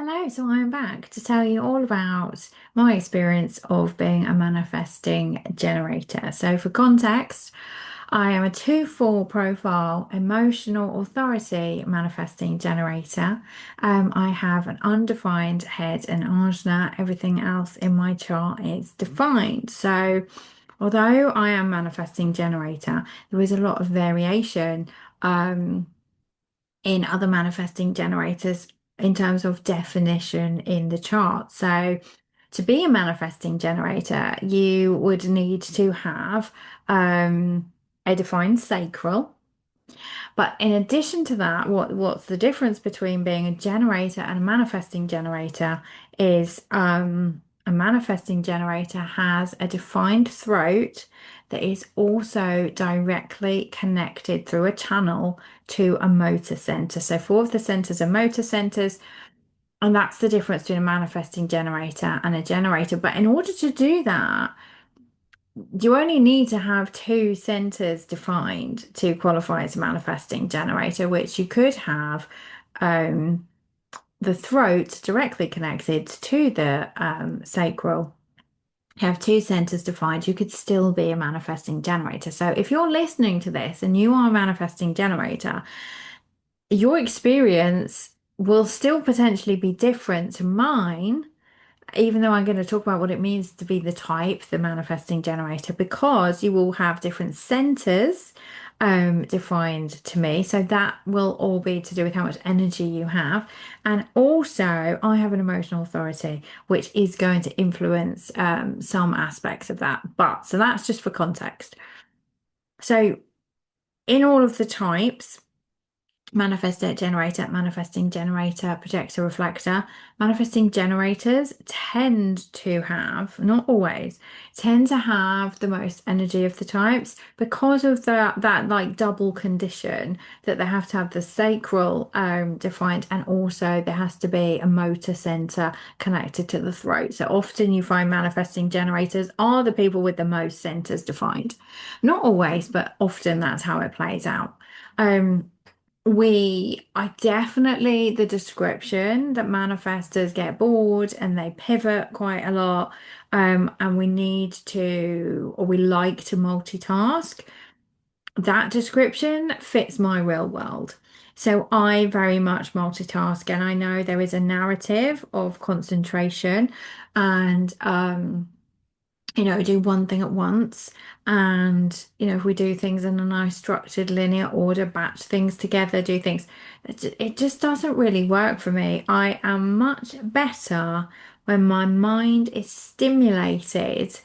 Hello, so I'm back to tell you all about my experience of being a manifesting generator. So, for context, I am a 2-4 profile emotional authority manifesting generator. I have an undefined head and ajna. Everything else in my chart is defined. So, although I am manifesting generator, there is a lot of variation. Um, in other manifesting generators in terms of definition in the chart. So, to be a manifesting generator, you would need to have a defined sacral. But in addition to that, what's the difference between being a generator and a manifesting generator is a manifesting generator has a defined throat that is also directly connected through a channel to a motor center. So four of the centers are motor centers, and that's the difference between a manifesting generator and a generator. But in order to do that, you only need to have two centers defined to qualify as a manifesting generator, which you could have um, the throat directly connected to the sacral. You have two centers defined, you could still be a manifesting generator. So if you're listening to this and you are a manifesting generator, your experience will still potentially be different to mine, even though I'm going to talk about what it means to be the type, the manifesting generator, because you will have different centers defined to me. So that will all be to do with how much energy you have. And also, I have an emotional authority, which is going to influence some aspects of that. But so that's just for context. So, in all of the types, manifestor generator, manifesting generator, projector, reflector. Manifesting generators tend to have, not always, tend to have the most energy of the types because of that like double condition that they have to have the sacral defined, and also there has to be a motor center connected to the throat. So often you find manifesting generators are the people with the most centers defined. Not always, but often that's how it plays out. Um, I definitely, the description that manifestors get bored and they pivot quite a lot, and we need to, or we like to multitask. That description fits my real world. So I very much multitask, and I know there is a narrative of concentration and do one thing at once. And, if we do things in a nice structured linear order, batch things together, do things, it just doesn't really work for me. I am much better when my mind is stimulated,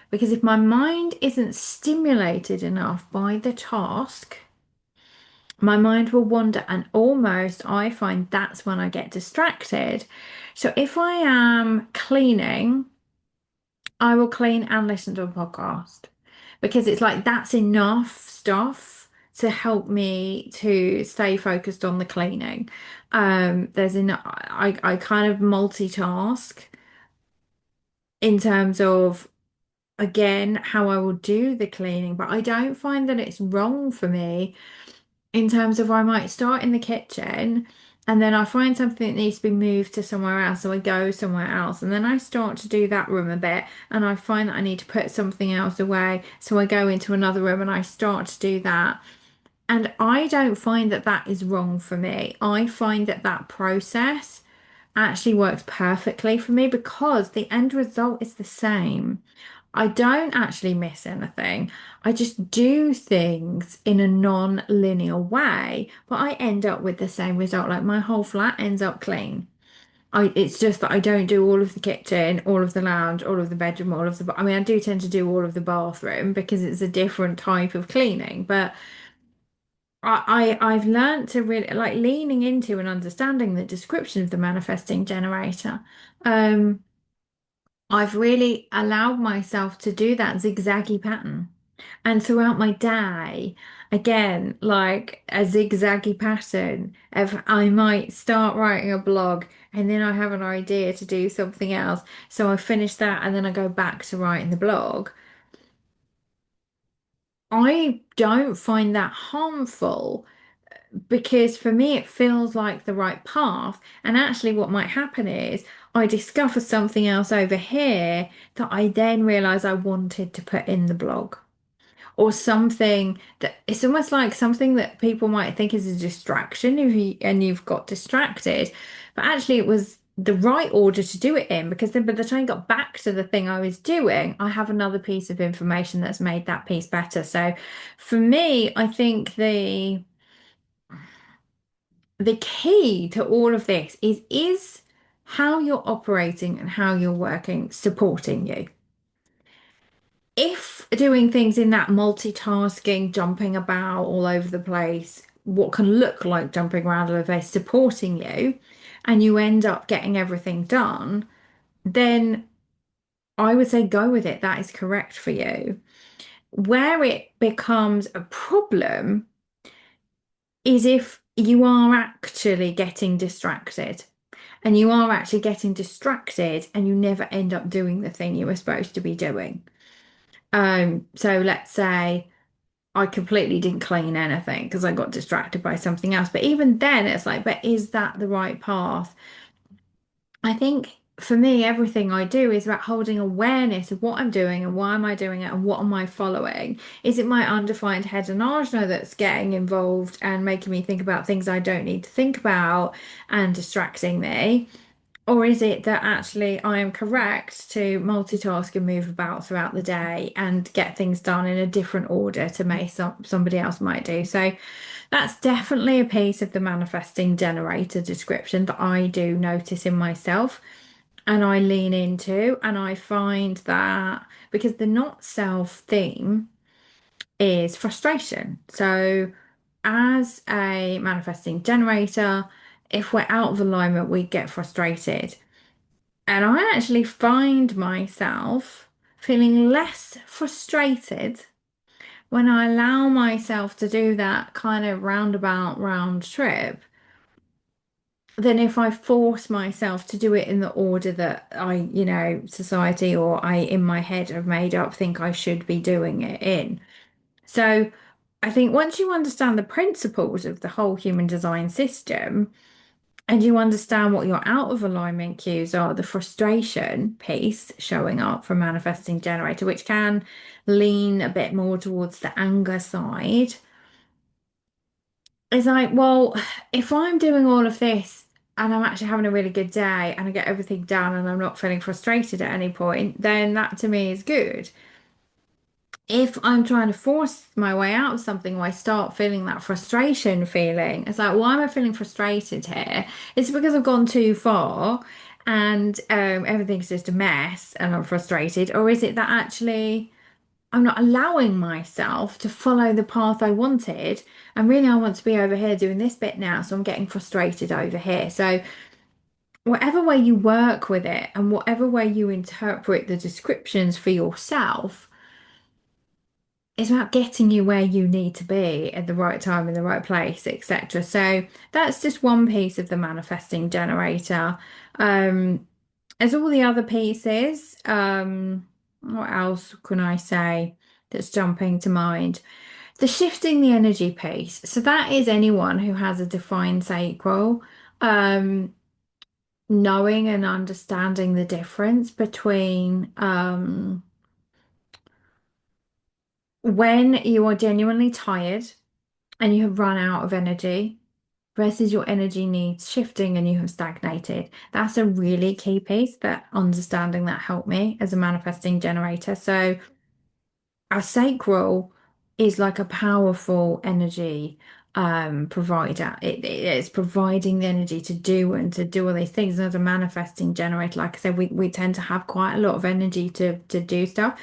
because if my mind isn't stimulated enough by the task, my mind will wander, and almost I find that's when I get distracted. So if I am cleaning, I will clean and listen to a podcast because it's like that's enough stuff to help me to stay focused on the cleaning. There's enough, I kind of multitask in terms of, again, how I will do the cleaning, but I don't find that it's wrong for me in terms of I might start in the kitchen and then I find something that needs to be moved to somewhere else, so I go somewhere else, and then I start to do that room a bit, and I find that I need to put something else away, so I go into another room and I start to do that. And I don't find that that is wrong for me. I find that that process actually works perfectly for me because the end result is the same. I don't actually miss anything. I just do things in a non-linear way, but I end up with the same result. Like my whole flat ends up clean. It's just that I don't do all of the kitchen, all of the lounge, all of the bedroom, all of the, I mean, I do tend to do all of the bathroom because it's a different type of cleaning, but I've learned to really like leaning into and understanding the description of the manifesting generator. Um, I've really allowed myself to do that zigzaggy pattern. And throughout my day, again, like a zigzaggy pattern of I might start writing a blog and then I have an idea to do something else. So I finish that and then I go back to writing the blog. I don't find that harmful because for me it feels like the right path. And actually, what might happen is I discover something else over here that I then realize I wanted to put in the blog, or something that it's almost like something that people might think is a distraction if you and you've got distracted, but actually it was the right order to do it in, because then by the time I got back to the thing I was doing, I have another piece of information that's made that piece better. So for me, I think the key to all of this is how you're operating and how you're working supporting you. If doing things in that multitasking, jumping about all over the place, what can look like jumping around all over the place, supporting you, and you end up getting everything done, then I would say go with it. That is correct for you. Where it becomes a problem is if you are actually getting distracted. And you are actually getting distracted and you never end up doing the thing you were supposed to be doing. So let's say I completely didn't clean anything because I got distracted by something else. But even then, it's like, but is that the right path? I think for me, everything I do is about holding awareness of what I'm doing and why am I doing it and what am I following? Is it my undefined head and ajna that's getting involved and making me think about things I don't need to think about and distracting me? Or is it that actually I am correct to multitask and move about throughout the day and get things done in a different order to make somebody else might do? So that's definitely a piece of the manifesting generator description that I do notice in myself and I lean into. And I find that because the not self theme is frustration. So as a manifesting generator, if we're out of alignment, we get frustrated. And I actually find myself feeling less frustrated when I allow myself to do that kind of roundabout round trip than if I force myself to do it in the order that society or I in my head have made up think I should be doing it in. So I think once you understand the principles of the whole human design system, and you understand what your out of alignment cues are, the frustration piece showing up from manifesting generator, which can lean a bit more towards the anger side. It's like, well, if I'm doing all of this and I'm actually having a really good day and I get everything done and I'm not feeling frustrated at any point, then that to me is good. If I'm trying to force my way out of something or I start feeling that frustration feeling, it's like, why am I feeling frustrated here? It's because I've gone too far and everything's just a mess and I'm frustrated. Or is it that actually I'm not allowing myself to follow the path I wanted? And really, I want to be over here doing this bit now. So I'm getting frustrated over here. So, whatever way you work with it and whatever way you interpret the descriptions for yourself, it's about getting you where you need to be at the right time in the right place, etc. So that's just one piece of the manifesting generator. Um, as all the other pieces, what else can I say that's jumping to mind? The shifting the energy piece. So that is anyone who has a defined sacral, um, knowing and understanding the difference between when you are genuinely tired and you have run out of energy versus your energy needs shifting and you have stagnated. That's a really key piece that understanding that helped me as a manifesting generator. So our sacral is like a powerful energy provider. It's providing the energy to do and to do all these things. And as a manifesting generator, like I said, we tend to have quite a lot of energy to do stuff.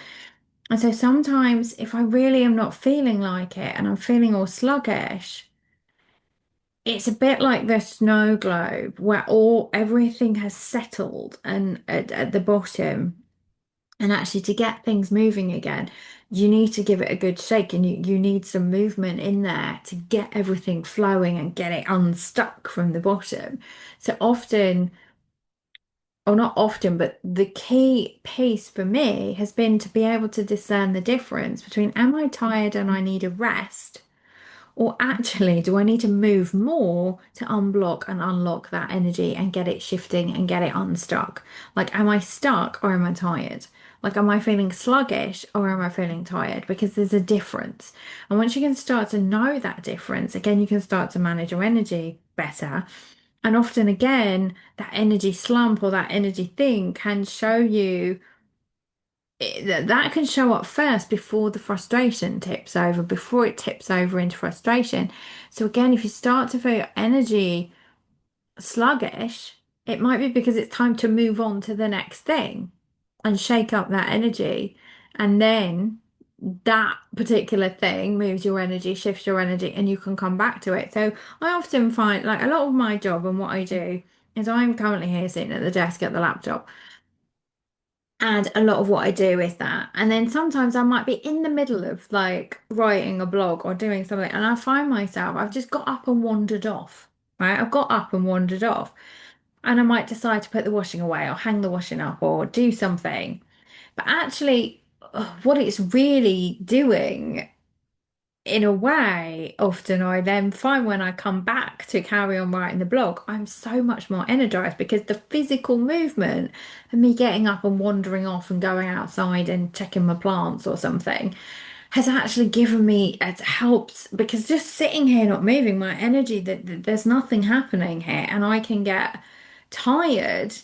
And so sometimes if I really am not feeling like it and I'm feeling all sluggish, it's a bit like the snow globe where all everything has settled and at the bottom. And actually to get things moving again, you need to give it a good shake and you need some movement in there to get everything flowing and get it unstuck from the bottom. So often, or not often, but the key piece for me has been to be able to discern the difference between am I tired and I need a rest? Or actually, do I need to move more to unblock and unlock that energy and get it shifting and get it unstuck? Like, am I stuck or am I tired? Like, am I feeling sluggish or am I feeling tired? Because there's a difference. And once you can start to know that difference, again, you can start to manage your energy better. And often, again, that energy slump or that energy thing can show you that can show up first before the frustration tips over, before it tips over into frustration. So, again, if you start to feel your energy sluggish, it might be because it's time to move on to the next thing and shake up that energy. And then that particular thing moves your energy, shifts your energy, and you can come back to it. So I often find like a lot of my job and what I do is I'm currently here sitting at the desk at the laptop. And a lot of what I do is that. And then sometimes I might be in the middle of like writing a blog or doing something, and I find myself, I've just got up and wandered off, right? I've got up and wandered off. And I might decide to put the washing away or hang the washing up or do something. But actually, what it's really doing in a way, often I then find when I come back to carry on writing the blog, I'm so much more energized because the physical movement and me getting up and wandering off and going outside and checking my plants or something has actually given me, it helps because just sitting here not moving, my energy that there's nothing happening here and I can get tired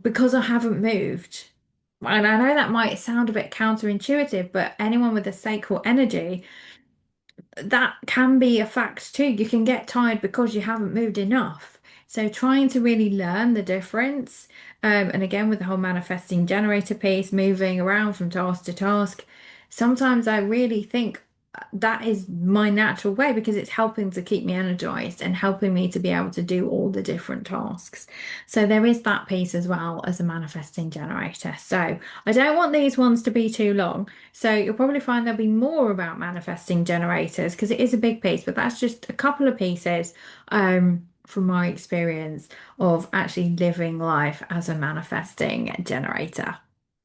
because I haven't moved. And I know that might sound a bit counterintuitive, but anyone with a sacral energy, that can be a fact too. You can get tired because you haven't moved enough. So trying to really learn the difference, and again with the whole manifesting generator piece, moving around from task to task, sometimes I really think that is my natural way because it's helping to keep me energized and helping me to be able to do all the different tasks. So there is that piece as well as a manifesting generator. So I don't want these ones to be too long. So you'll probably find there'll be more about manifesting generators because it is a big piece, but that's just a couple of pieces from my experience of actually living life as a manifesting generator.